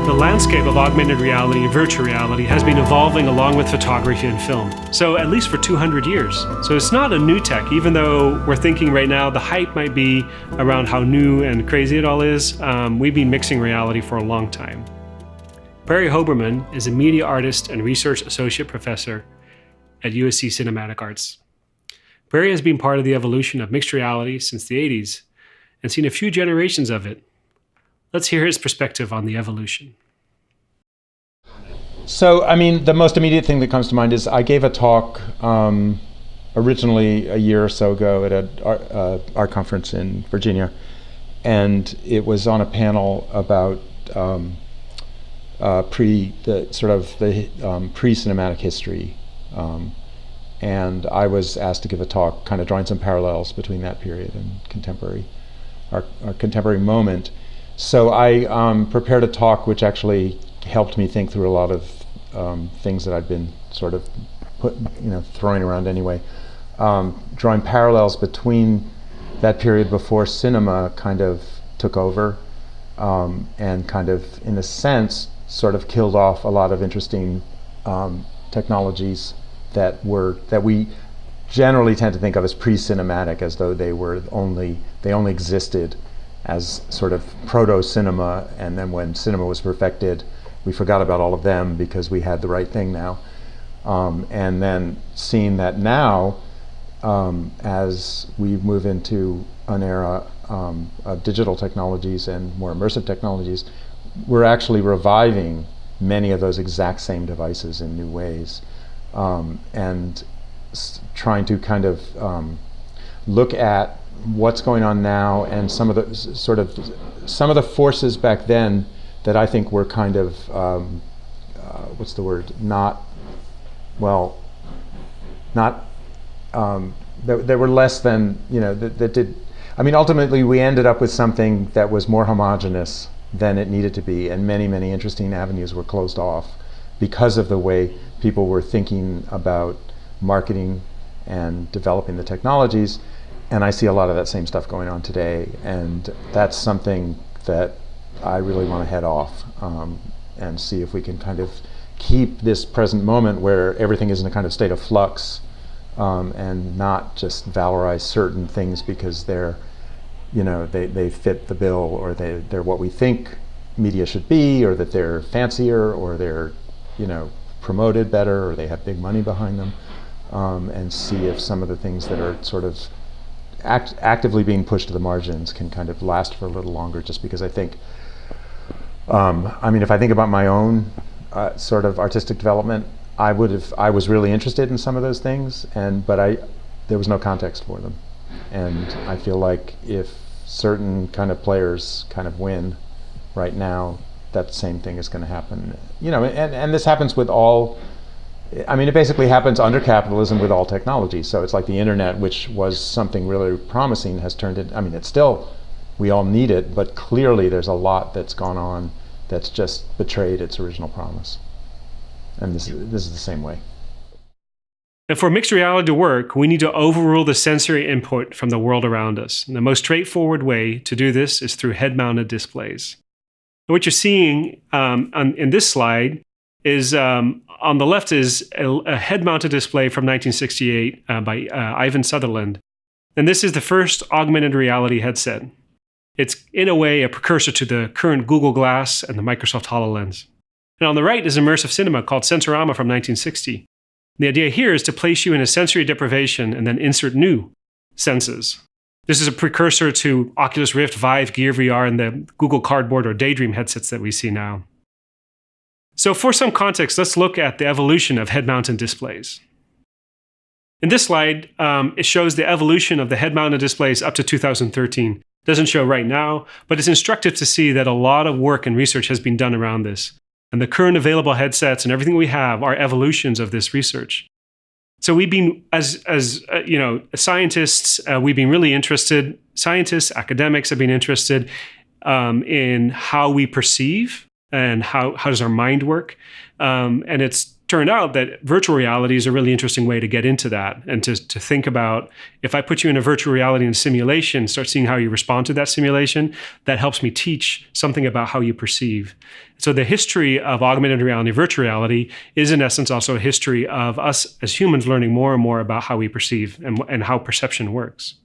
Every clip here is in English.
The landscape of augmented reality and virtual reality has been evolving along with photography and film, so at least for 200 years. So it's not a new tech, even though we're thinking right now the hype might be around how new and crazy it all is. We've been mixing reality for a long time. Barry Hoberman is a media artist and research associate professor at USC Cinematic Arts. Barry has been part of the evolution of mixed reality since the 80s and seen a few generations of it. Let's hear his perspective on the evolution. So, the most immediate thing that comes to mind is I gave a talk originally a year or so ago at an art conference in Virginia, and it was on a panel about pre-cinematic history, and I was asked to give a talk, kind of drawing some parallels between that period and our contemporary moment. So I prepared a talk which actually helped me think through a lot of things that I'd been sort of throwing around anyway, drawing parallels between that period before cinema kind of took over and kind of, in a sense, sort of killed off a lot of interesting technologies that we generally tend to think of as pre-cinematic, as though they only existed as sort of proto-cinema, and then when cinema was perfected, we forgot about all of them because we had the right thing now. And then seeing that now, as we move into an era of digital technologies and more immersive technologies, we're actually reviving many of those exact same devices in new ways, and trying to kind of look at what's going on now and some of the forces back then that I think were kind of that were less than, that did. Ultimately we ended up with something that was more homogeneous than it needed to be, and many, many interesting avenues were closed off because of the way people were thinking about marketing and developing the technologies. And I see a lot of that same stuff going on today, and that's something that I really want to head off and see if we can kind of keep this present moment where everything is in a kind of state of flux, and not just valorize certain things because they're, they fit the bill, or they're what we think media should be, or that they're fancier, or they're, promoted better, or they have big money behind them, and see if some of the things that are sort of actively being pushed to the margins can kind of last for a little longer. Just because I think, if I think about my own sort of artistic development, I was really interested in some of those things, but there was no context for them, and I feel like if certain kind of players kind of win right now, that same thing is going to happen. And this happens with all. It basically happens under capitalism with all technology. So it's like the internet, which was something really promising, has turned into, it's still, we all need it, but clearly there's a lot that's gone on that's just betrayed its original promise. And this is the same way. And for mixed reality to work, we need to overrule the sensory input from the world around us. And the most straightforward way to do this is through head-mounted displays. And what you're seeing in this slide is, on the left is a head-mounted display from 1968 by Ivan Sutherland. And this is the first augmented reality headset. It's, in a way, a precursor to the current Google Glass and the Microsoft HoloLens. And on the right is immersive cinema called Sensorama from 1960. The idea here is to place you in a sensory deprivation and then insert new senses. This is a precursor to Oculus Rift, Vive, Gear VR, and the Google Cardboard or Daydream headsets that we see now. So for some context, let's look at the evolution of head-mounted displays. In this slide, it shows the evolution of the head-mounted displays up to 2013. It doesn't show right now, but it's instructive to see that a lot of work and research has been done around this. And the current available headsets and everything we have are evolutions of this research. So we've been, as scientists, we've been really interested. Scientists, academics have been interested in how we perceive and how does our mind work. And it's turned out that virtual reality is a really interesting way to get into that and to think about, if I put you in a virtual reality and simulation, start seeing how you respond to that simulation, that helps me teach something about how you perceive. So the history of augmented reality, virtual reality, is in essence also a history of us as humans learning more and more about how we perceive and how perception works.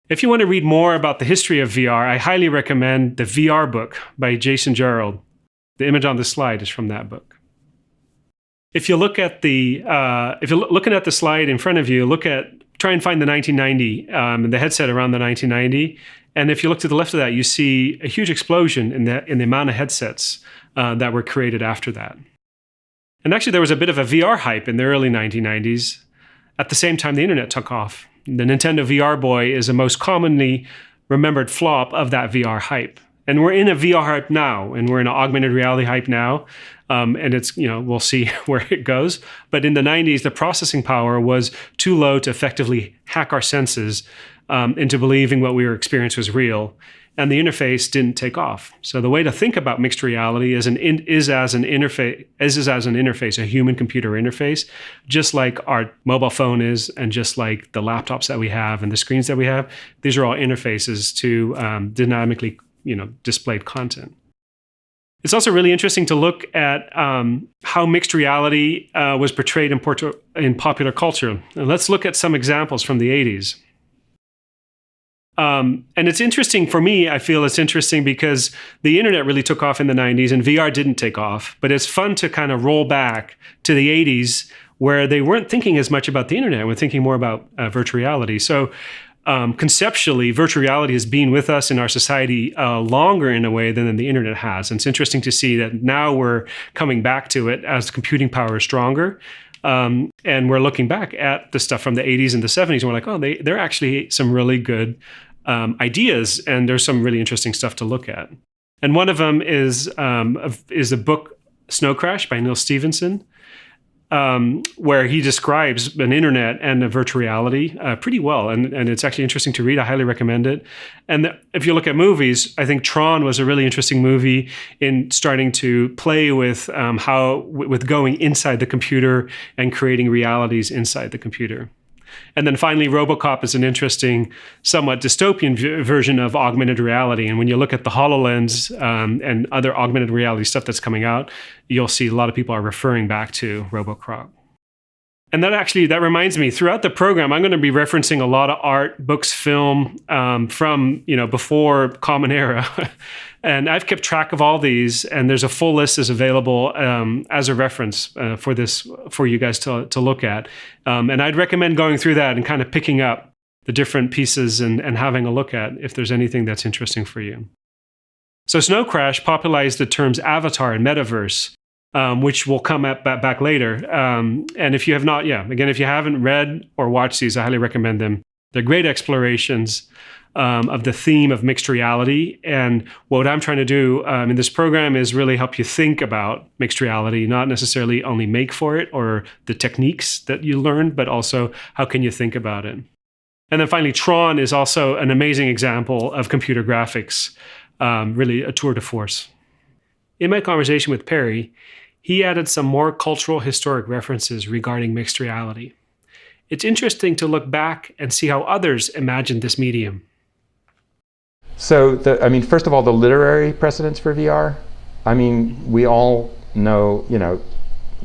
If you want to read more about the history of VR, I highly recommend the VR book by Jason Gerald. The image on the slide is from that book. If you look at if you're looking at the slide in front of you, try and find the 1990, the headset around the 1990. And if you look to the left of that, you see a huge explosion in the amount of headsets that were created after that. And actually, there was a bit of a VR hype in the early 1990s. At the same time, the internet took off. The Nintendo VR Boy is the most commonly remembered flop of that VR hype. And we're in a VR hype now, and we're in an augmented reality hype now. And it's, we'll see where it goes. But in the 90s, the processing power was too low to effectively hack our senses into believing what we were experiencing was real. And the interface didn't take off. So the way to think about mixed reality is as an interface, a human-computer interface, just like our mobile phone is, and just like the laptops that we have and the screens that we have. These are all interfaces to dynamically, displayed content. It's also really interesting to look at how mixed reality was portrayed in popular culture. And let's look at some examples from the 80s. And it's interesting for me, I feel it's interesting because the internet really took off in the 90s and VR didn't take off. But it's fun to kind of roll back to the 80s where they weren't thinking as much about the internet. We're thinking more about virtual reality. So conceptually, virtual reality has been with us in our society longer in a way than the internet has. And it's interesting to see that now we're coming back to it as computing power is stronger. And we're looking back at the stuff from the 80s and the 70s, and we're like, oh, they're actually some really good ideas, and there's some really interesting stuff to look at. And one of them is a book, Snow Crash by Neil Stephenson, where he describes an internet and a virtual reality pretty well. And it's actually interesting to read. I highly recommend it. And if you look at movies, I think Tron was a really interesting movie in starting to play with with going inside the computer and creating realities inside the computer. And then finally, RoboCop is an interesting, somewhat dystopian version of augmented reality. And when you look at the HoloLens and other augmented reality stuff that's coming out, you'll see a lot of people are referring back to RoboCop. And that reminds me, throughout the program, I'm going to be referencing a lot of art, books, film from before Common Era. And I've kept track of all these, and there's a full list is available as a reference for you guys to look at. And I'd recommend going through that and kind of picking up the different pieces and having a look at if there's anything that's interesting for you. So Snow Crash popularized the terms avatar and metaverse, which will come back later. And if you have not, if you haven't read or watched these, I highly recommend them. They're great explorations of the theme of mixed reality. And what I'm trying to do in this program is really help you think about mixed reality, not necessarily only make for it or the techniques that you learn, but also how can you think about it. And then finally, Tron is also an amazing example of computer graphics, really a tour de force. In my conversation with Perry, he added some more cultural historic references regarding mixed reality. It's interesting to look back and see how others imagined this medium. So, first of all, the literary precedents for VR. We all know,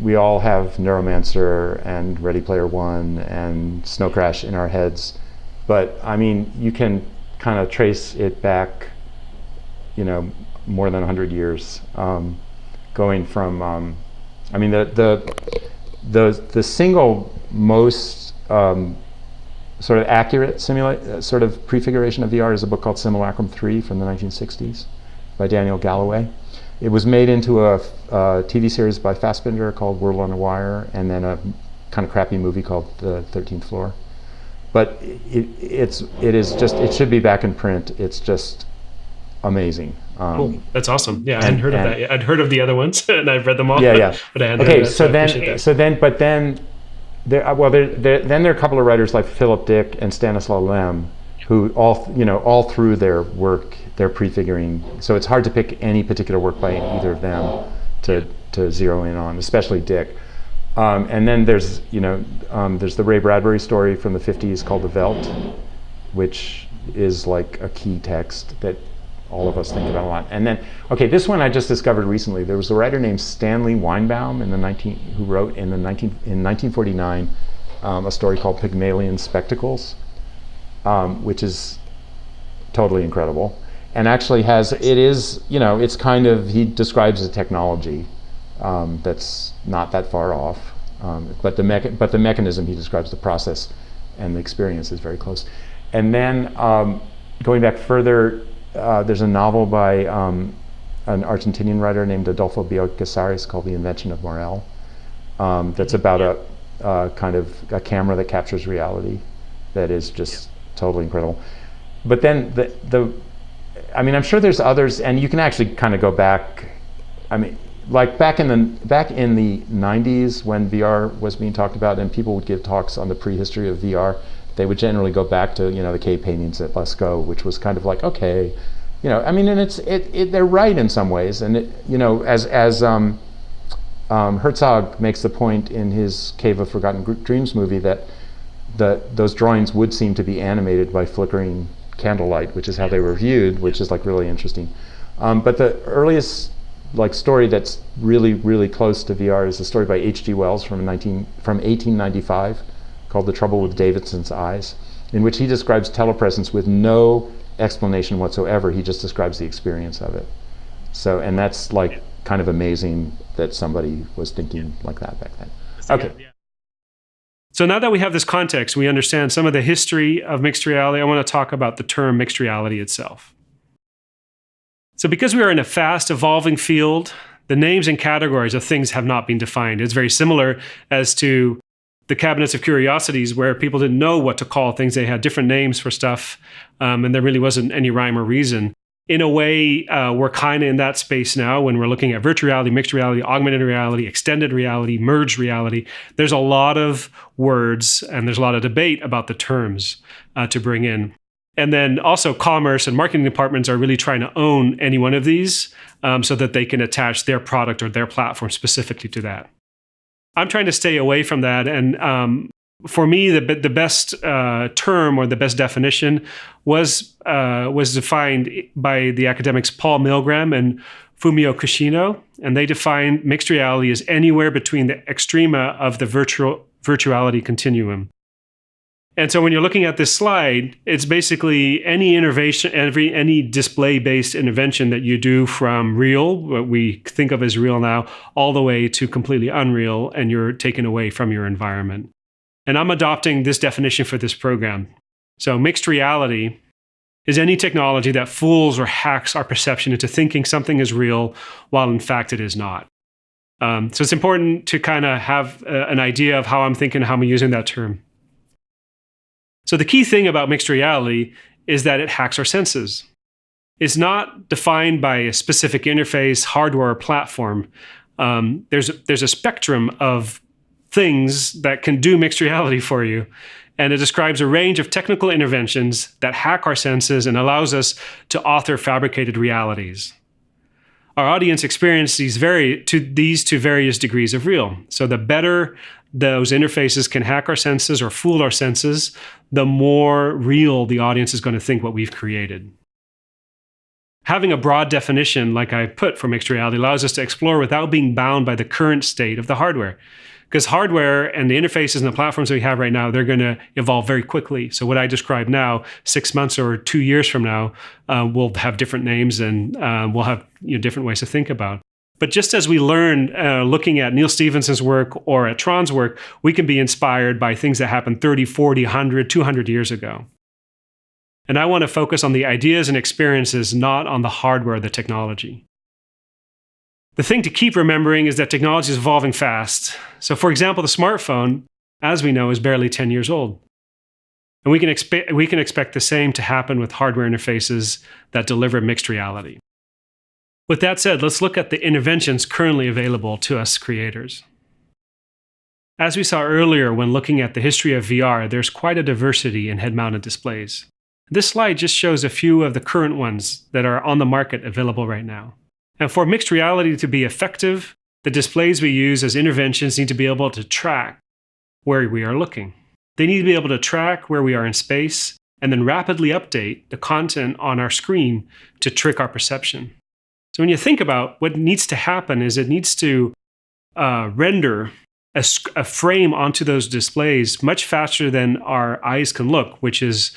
we all have Neuromancer and Ready Player One and Snow Crash in our heads. But, you can kind of trace it back, more than 100 years. Going from, the single most sort of accurate sort of prefiguration of VR is a book called Simulacrum 3 from the 1960s by Daniel Galloway. It was made into a TV series by Fassbinder called World on a Wire, and then a kind of crappy movie called The 13th Floor. But it should be back in print. It's just amazing. Cool. That's awesome. Yeah, I hadn't heard of that yet. I'd heard of the other ones, and I've read them all. Yeah. But I hadn't heard of that. Then there are a couple of writers like Philip Dick and Stanislaw Lem, who all through their work they're prefiguring. So it's hard to pick any particular work by either of them to zero in on, especially Dick. And then there's there's the Ray Bradbury story from the 50s called the Veldt, which is like a key text that all of us think about a lot. And then, okay, this one I just discovered recently. There was a writer named Stanley Weinbaum who wrote in 1949 a story called Pygmalion Spectacles, which is totally incredible. And actually it's kind of, he describes a technology that's not that far off, but the mechanism he describes, the process and the experience, is very close. And then going back further, there's a novel by an Argentinian writer named Adolfo Bioy Casares called The Invention of Morel. That's about a kind of a camera that captures reality that is just totally incredible. But then I'm sure there's others, and you can actually kind of go back. I mean, like back in the 90s when VR was being talked about, and people would give talks on the prehistory of VR. They would generally go back to the cave paintings at Lascaux, which was kind of like, okay, and they're right in some ways, and as Herzog makes the point in his Cave of Forgotten Dreams movie that those drawings would seem to be animated by flickering candlelight, which is how they were viewed, which is like really interesting. But the earliest story that's really, really close to VR is a story by H.G. Wells from 1895 called The Trouble with Davidson's Eyes, in which he describes telepresence with no explanation whatsoever. He just describes the experience of it. So, and that's kind of amazing that somebody was thinking like that back then. Okay. So now that we have this context, we understand some of the history of mixed reality, I want to talk about the term mixed reality itself. So because we are in a fast evolving field, the names and categories of things have not been defined. It's very similar as to the cabinets of curiosities, where people didn't know what to call things. They had different names for stuff, and there really wasn't any rhyme or reason. In a way, we're kind of in that space now when we're looking at virtual reality, mixed reality, augmented reality, extended reality, merged reality. There's a lot of words and there's a lot of debate about the terms to bring in. And then also commerce and marketing departments are really trying to own any one of these so that they can attach their product or their platform specifically to that. I'm trying to stay away from that. And for me, the best term or the best definition was defined by the academics Paul Milgram and Fumio Kishino. And they defined mixed reality as anywhere between the extrema of the virtuality continuum. And so when you're looking at this slide, it's basically any innovation, any display-based intervention that you do from real, what we think of as real now, all the way to completely unreal, and you're taken away from your environment. And I'm adopting this definition for this program. So mixed reality is any technology that fools or hacks our perception into thinking something is real while in fact it is not. So it's important to kind of have an idea of how I'm thinking, how I'm using that term. So the key thing about mixed reality is that it hacks our senses. It's not defined by a specific interface, hardware, or platform. There's a spectrum of things that can do mixed reality for you. And it describes a range of technical interventions that hack our senses and allows us to author fabricated realities. Our audience experiences to various degrees of real. So the better those interfaces can hack our senses or fool our senses, the more real the audience is going to think what we've created. Having a broad definition, like I put for mixed reality, allows us to explore without being bound by the current state of the hardware. Because hardware and the interfaces and the platforms that we have right now, they're going to evolve very quickly. So what I describe now, 6 months or 2 years from now, will have different names and we'll have different ways to think about. But just as we learn looking at Neal Stephenson's work or at Tron's work, we can be inspired by things that happened 30, 40, 100, 200 years ago. And I want to focus on the ideas and experiences, not on the hardware or the technology. The thing to keep remembering is that technology is evolving fast. So for example, the smartphone, as we know, is barely 10 years old. And we can expect the same to happen with hardware interfaces that deliver mixed reality. With that said, let's look at the interventions currently available to us creators. As we saw earlier when looking at the history of VR, there's quite a diversity in head-mounted displays. This slide just shows a few of the current ones that are on the market available right now. And for mixed reality to be effective, the displays we use as interventions need to be able to track where we are looking. They need to be able to track where we are in space and then rapidly update the content on our screen to trick our perception. So when you think about what needs to happen is it needs to render a frame onto those displays much faster than our eyes can look, which is,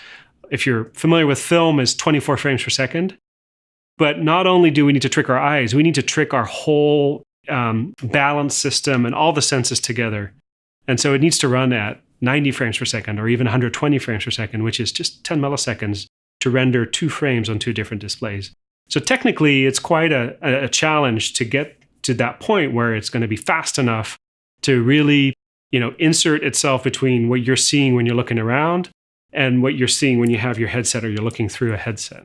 if you're familiar with film, is 24 frames per second. But not only do we need to trick our eyes, we need to trick our whole balance system and all the senses together. And so it needs to run at 90 frames per second or even 120 frames per second, which is just 10 milliseconds to render 2 frames on 2 different displays. So technically, it's quite a challenge to get to that point where it's going to be fast enough to really, insert itself between what you're seeing when you're looking around and what you're seeing when you have your headset or you're looking through a headset.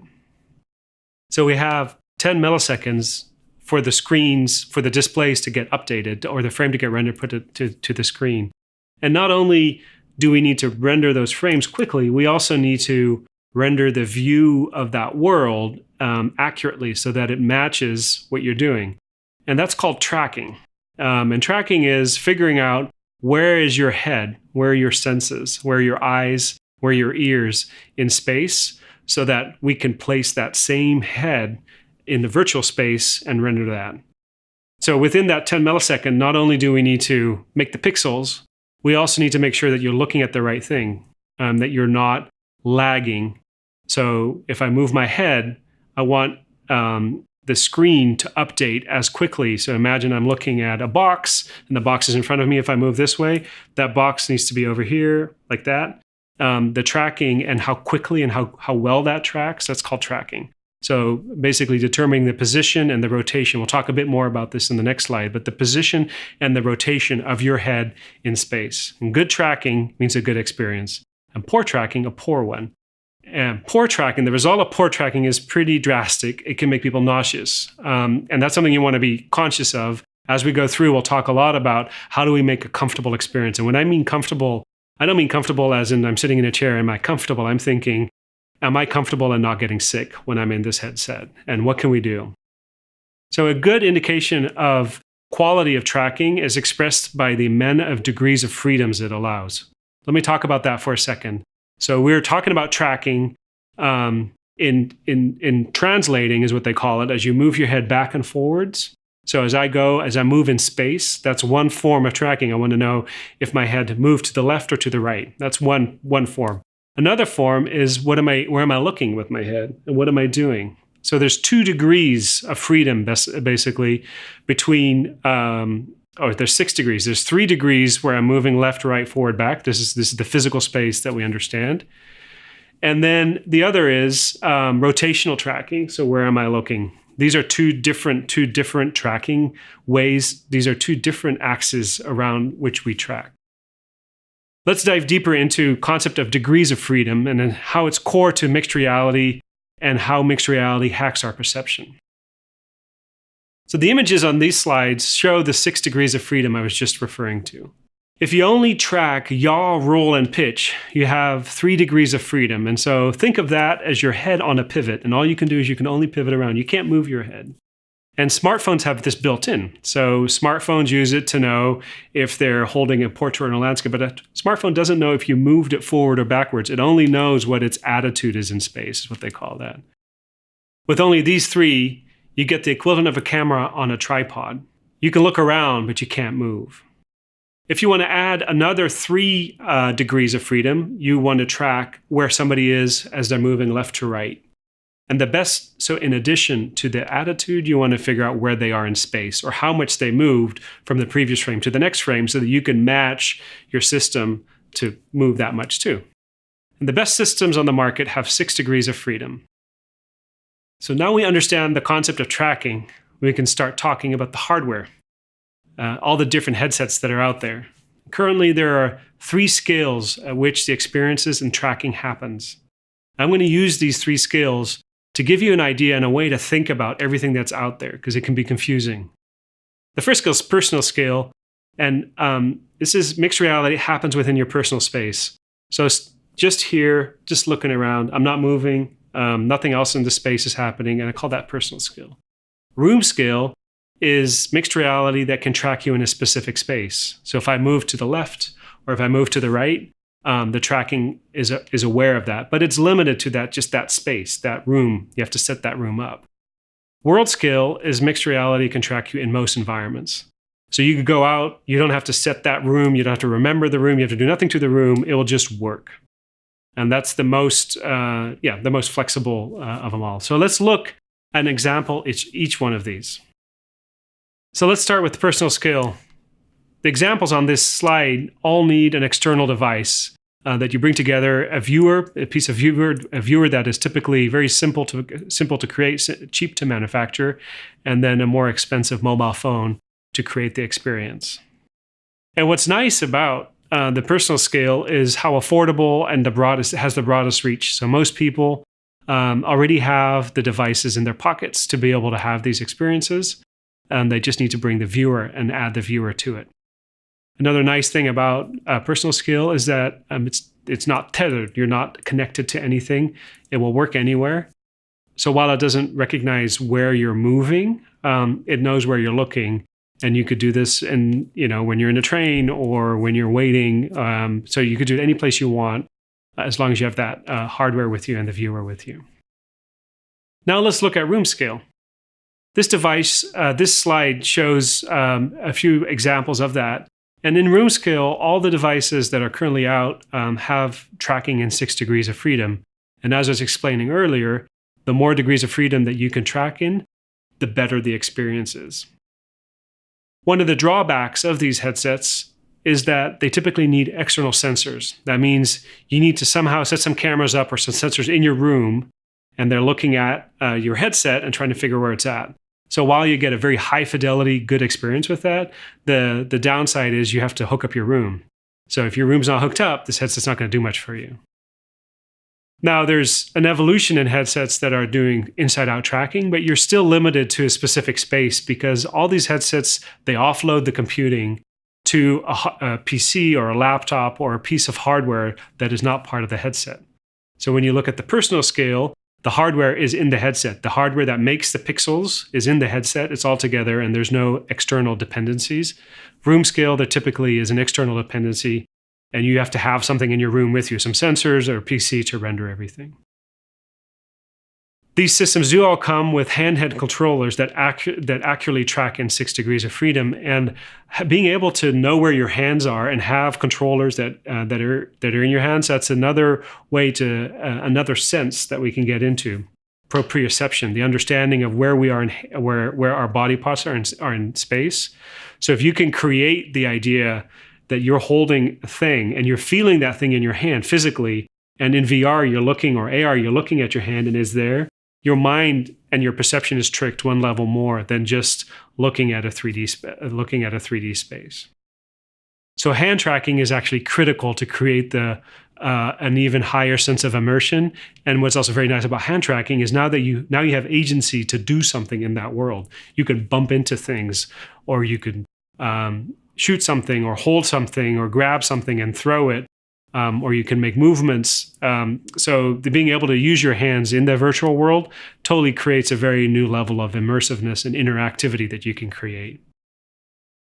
So we have 10 milliseconds for the screens, for the displays to get updated or the frame to get rendered, put to the screen. And not only do we need to render those frames quickly, we also need to render the view of that world accurately so that it matches what you're doing. And that's called tracking. And tracking is figuring out where is your head, where are your senses, where are your eyes, where are your ears in space, so that we can place that same head in the virtual space and render that. So within that 10 millisecond, not only do we need to make the pixels, we also need to make sure that you're looking at the right thing, that you're not lagging. So if I move my head, I want the screen to update as quickly. So imagine I'm looking at a box and the box is in front of me. If I move this way, that box needs to be over here like that. The tracking and how quickly and how well that tracks, that's called tracking. So basically determining the position and the rotation. We'll talk a bit more about this in the next slide, but the position and the rotation of your head in space. And good tracking means a good experience. And poor tracking, a poor one. And poor tracking, the result of poor tracking is pretty drastic. It can make people nauseous. And that's something you want to be conscious of. As we go through, we'll talk a lot about how do we make a comfortable experience. And when I mean comfortable, I don't mean comfortable as in I'm sitting in a chair. Am I comfortable? I'm thinking, am I comfortable and not getting sick when I'm in this headset? And what can we do? So a good indication of quality of tracking is expressed by the amount of degrees of freedoms it allows. Let me talk about that for a second. So we're talking about tracking in translating is what they call it, as you move your head back and forwards. So as I move in space, that's one form of tracking. I want to know if my head moved to the left or to the right. That's one form. Another form is where am I looking with my head and what am I doing? So there's 2 degrees of freedom basically between there's 6 degrees. There's 3 degrees where I'm moving left, right, forward, back. This is the physical space that we understand. And then the other is rotational tracking. So where am I looking? These are two different tracking ways. These are 2 different axes around which we track. Let's dive deeper into concept of degrees of freedom and then how it's core to mixed reality and how mixed reality hacks our perception. So the images on these slides show the 6 degrees of freedom I was just referring to. If you only track yaw, roll, and pitch, you have 3 degrees of freedom. And so think of that as your head on a pivot. And all you can do is you can only pivot around. You can't move your head. And smartphones have this built in. So smartphones use it to know if they're holding a portrait or a landscape. But a smartphone doesn't know if you moved it forward or backwards. It only knows what its attitude is in space, is what they call that. With only these 3, you get the equivalent of a camera on a tripod. You can look around, but you can't move. If you want to add another 3 degrees of freedom, you want to track where somebody is as they're moving left to right. And so in addition to the attitude, you want to figure out where they are in space or how much they moved from the previous frame to the next frame so that you can match your system to move that much too. And the best systems on the market have 6 degrees of freedom. So now we understand the concept of tracking. We can start talking about the hardware, all the different headsets that are out there. Currently, there are 3 scales at which the experiences and tracking happens. I'm going to use these 3 scales to give you an idea and a way to think about everything that's out there, because it can be confusing. The first scale is personal scale, and this is mixed reality. It happens within your personal space. So it's just here, just looking around. I'm not moving. Nothing else in the space is happening, and I call that personal scale. Room scale is mixed reality that can track you in a specific space. So if I move to the left or if I move to the right, the tracking is aware of that, but it's limited to just that space, that room. You have to set that room up. World scale is mixed reality can track you in most environments. So you could go out, you don't have to set that room, you don't have to remember the room, you have to do nothing to the room, it will just work. And that's the most flexible of them all. So let's look at an example each one of these. So let's start with personal scale. The examples on this slide all need an external device that you bring together, a viewer that is typically very simple to create, cheap to manufacture, and then a more expensive mobile phone to create the experience. And what's nice about the personal scale is how affordable and has the broadest reach. So most people already have the devices in their pockets to be able to have these experiences, and they just need to bring the viewer and add the viewer to it. Another nice thing about personal scale is that it's not tethered. You're not connected to anything. It will work anywhere. So while it doesn't recognize where you're moving, it knows where you're looking. And you could do this when you're in a train or when you're waiting. So you could do it any place you want, as long as you have that hardware with you and the viewer with you. Now let's look at room scale. This slide shows a few examples of that. And in room scale, all the devices that are currently out have tracking in 6 degrees of freedom. And as I was explaining earlier, the more degrees of freedom that you can track in, the better the experience is. One of the drawbacks of these headsets is that they typically need external sensors. That means you need to somehow set some cameras up or some sensors in your room, and they're looking at your headset and trying to figure where it's at. So while you get a very high fidelity, good experience with that, the downside is you have to hook up your room. So if your room's not hooked up, this headset's not going to do much for you. Now, there's an evolution in headsets that are doing inside-out tracking, but you're still limited to a specific space because all these headsets, they offload the computing to a PC or a laptop or a piece of hardware that is not part of the headset. So when you look at the personal scale, the hardware is in the headset. The hardware that makes the pixels is in the headset. It's all together, and there's no external dependencies. Room scale, there typically is an external dependency, and you have to have something in your room with you, some sensors or a PC to render everything. These systems do all come with handheld controllers that accurately track in 6 degrees of freedom, and being able to know where your hands are and have controllers that are in your hands, that's another way to another sense that we can get into. Proprioception, the understanding of where we are and where our body parts are in space. So if you can create the idea that you're holding a thing and you're feeling that thing in your hand physically, and in VR you're looking, or AR you're looking at your hand and is there, your mind and your perception is tricked one level more than just looking at a 3D space. So hand tracking is actually critical to create an even higher sense of immersion. And what's also very nice about hand tracking is now you have agency to do something in that world. You can bump into things, or you could shoot something, or hold something, or grab something and throw it. Or you can make movements. So being able to use your hands in the virtual world totally creates a very new level of immersiveness and interactivity that you can create.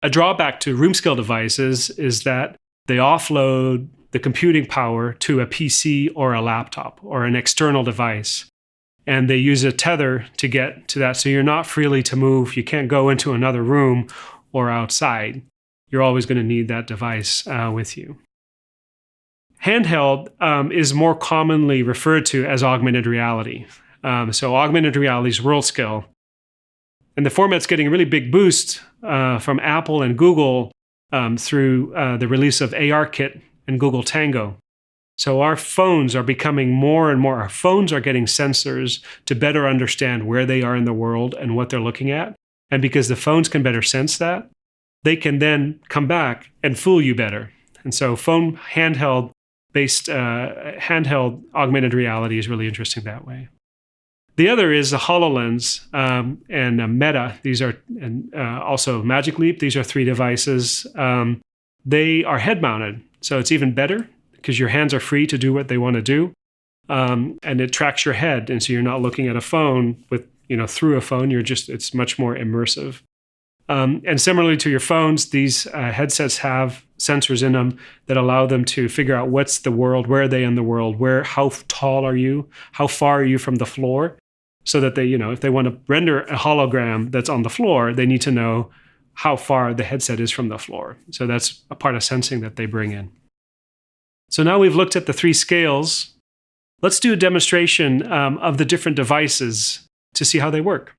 A drawback to room scale devices is that they offload the computing power to a PC or a laptop or an external device. And they use a tether to get to that. So you're not freely to move. You can't go into another room or outside. You're always going to need that device with you. Handheld is more commonly referred to as augmented reality. So augmented reality is world scale. And the format's getting a really big boost from Apple and Google through the release of ARKit and Google Tango. So our phones are becoming more and more, our phones are getting sensors to better understand where they are in the world and what they're looking at. And because the phones can better sense that, they can then come back and fool you better. And so handheld augmented reality is really interesting that way. The other is the Hololens and Meta. These are also Magic Leap. These are 3 devices. They are head-mounted, so it's even better because your hands are free to do what they want to do, and it tracks your head, and so you're not looking at a phone through a phone. It's much more immersive. And similarly to your phones, these headsets have sensors in them that allow them to figure out what's the world, where are they in the world, how tall are you, how far are you from the floor, so that they, if they want to render a hologram that's on the floor, they need to know how far the headset is from the floor. So that's a part of sensing that they bring in. So now we've looked at the 3 scales. Let's do a demonstration of the different devices to see how they work.